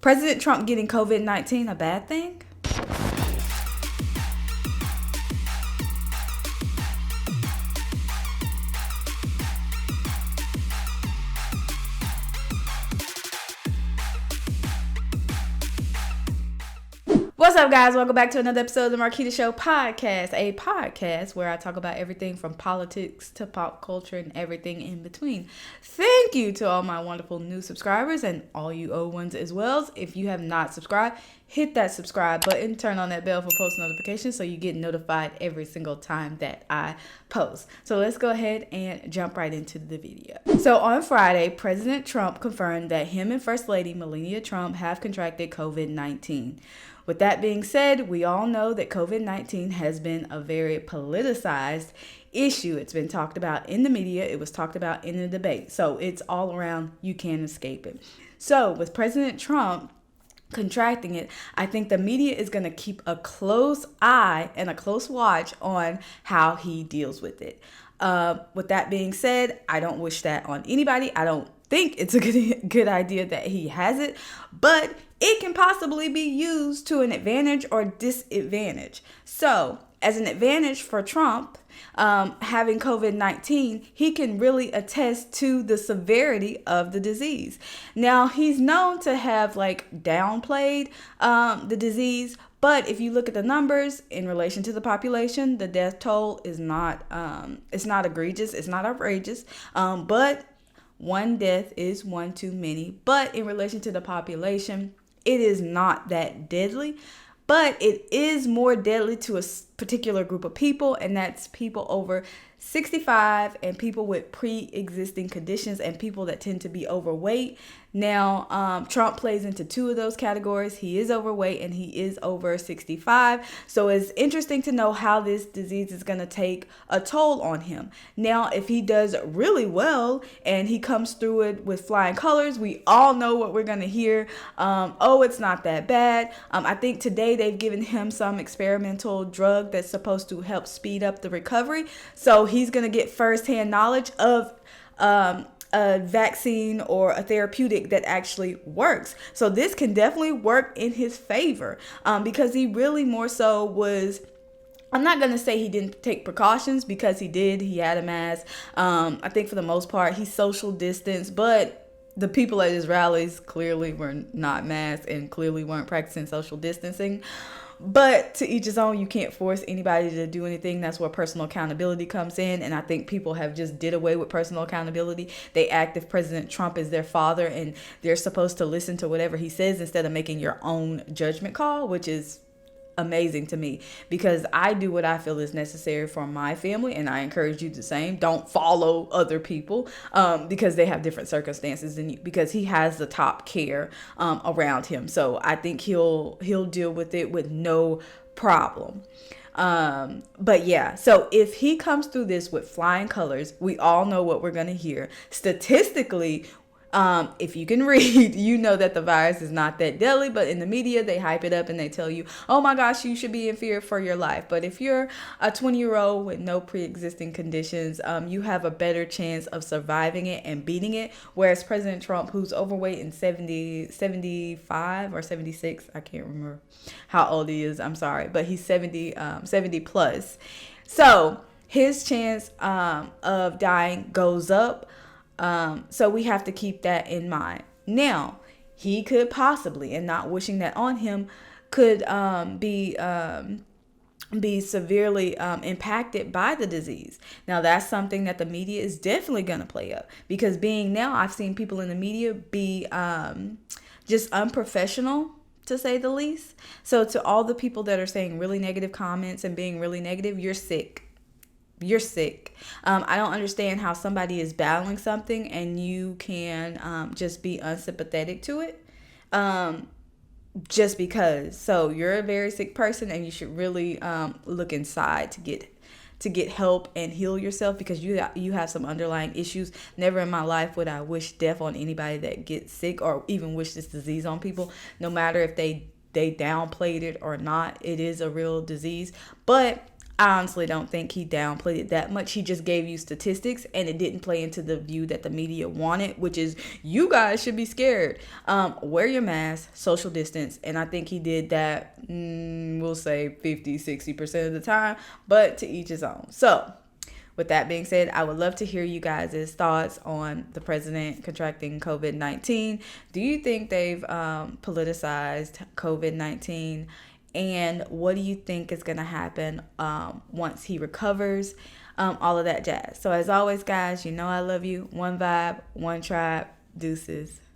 President Trump getting COVID-19 a bad thing? What's up, guys? Welcome back to another episode of the Marquita Show podcast, a podcast where I talk about everything from politics to pop culture and everything in between. Thank you to all my wonderful new subscribers and all you old ones as well. If you have not subscribed, hit that subscribe button, turn on that bell for post notifications so you get notified every single time that I post. So let's go ahead and jump right into the video. So on Friday, President Trump confirmed that him and First Lady Melania Trump have contracted COVID-19. With that being said, we all know that COVID-19 has been a very politicized issue. It's been talked about in the media. It was talked about in the debate. So it's all around. You can't escape it. So with President Trump contracting it, I think the media is going to keep a close eye and a close watch on how he deals with it. With that being said, I don't wish that on anybody. I don't think it's a good idea that he has it, but it can possibly be used to an advantage or disadvantage. So as an advantage for Trump, having COVID-19, he can really attest to the severity of the disease. Now, he's known to have downplayed the disease, but if you look at the numbers in relation to the population, the death toll is not it's not egregious, it's not outrageous, but one death is one too many. But in relation to the population, it is not that deadly, but it is more deadly to a particular group of people, and that's people over 65 and people with pre-existing conditions and people that tend to be overweight. Now, Trump plays into two of those categories. He is overweight and he is over 65. So it's interesting to know how this disease is going to take a toll on him. Now, if he does really well and he comes through it with flying colors, we all know what we're going to hear. Oh, it's not that bad. I think today they've given him some experimental drug that's supposed to help speed up the recovery. So he's going to get firsthand knowledge of a vaccine or a therapeutic that actually works. So this can definitely work in his favor, because he really more so was, I'm not going to say he didn't take precautions, because he did. He had a mask. I think for the most part, he social distanced, but the people at his rallies clearly were not masked and clearly weren't practicing social distancing. But to each his own. You can't force anybody to do anything. That's where personal accountability comes in. And I think people have just did away with personal accountability. They act if President Trump is their father and they're supposed to listen to whatever he says instead of making your own judgment call, which is amazing to me, because I do what I feel is necessary for my family, and I encourage you the same. Don't follow other people because they have different circumstances than you, because he has the top care around him. So I think he'll deal with it with no problem. But yeah, so if he comes through this with flying colors, we all know what we're going to hear. Statistically, if you can read, you know that the virus is not that deadly, but in the media, they hype it up and they tell you, oh my gosh, you should be in fear for your life. But if you're a 20-year-old with no pre-existing conditions, you have a better chance of surviving it and beating it. Whereas President Trump, who's overweight and 75 or 76, I can't remember how old he is, I'm sorry, but he's 70 plus. So his chance of dying goes up. So we have to keep that in mind. Now, he could possibly, and not wishing that on him, could be severely impacted by the disease. Now, that's something that the media is definitely going to play up, because I've seen people in the media be just unprofessional, to say the least. So to all the people that are saying really negative comments and being really negative, you're sick. You're sick. I don't understand how somebody is battling something and you can just be unsympathetic to it just because. So you're a very sick person, and you should really look inside to get help and heal yourself, because you have some underlying issues. Never in my life would I wish death on anybody that gets sick, or even wish this disease on people, no matter if they downplayed it or not. It is a real disease. But I honestly don't think he downplayed it that much. He just gave you statistics, and it didn't play into the view that the media wanted, which is you guys should be scared. Wear your mask, social distance, and I think he did that, we'll say 50-60% of the time, but to each his own. So with that being said, I would love to hear you guys' thoughts on the president contracting COVID-19. Do you think they've politicized COVID-19? And what do you think is going to happen once he recovers? All of that jazz. So as always, guys, you know I love you. One vibe, one tribe. Deuces.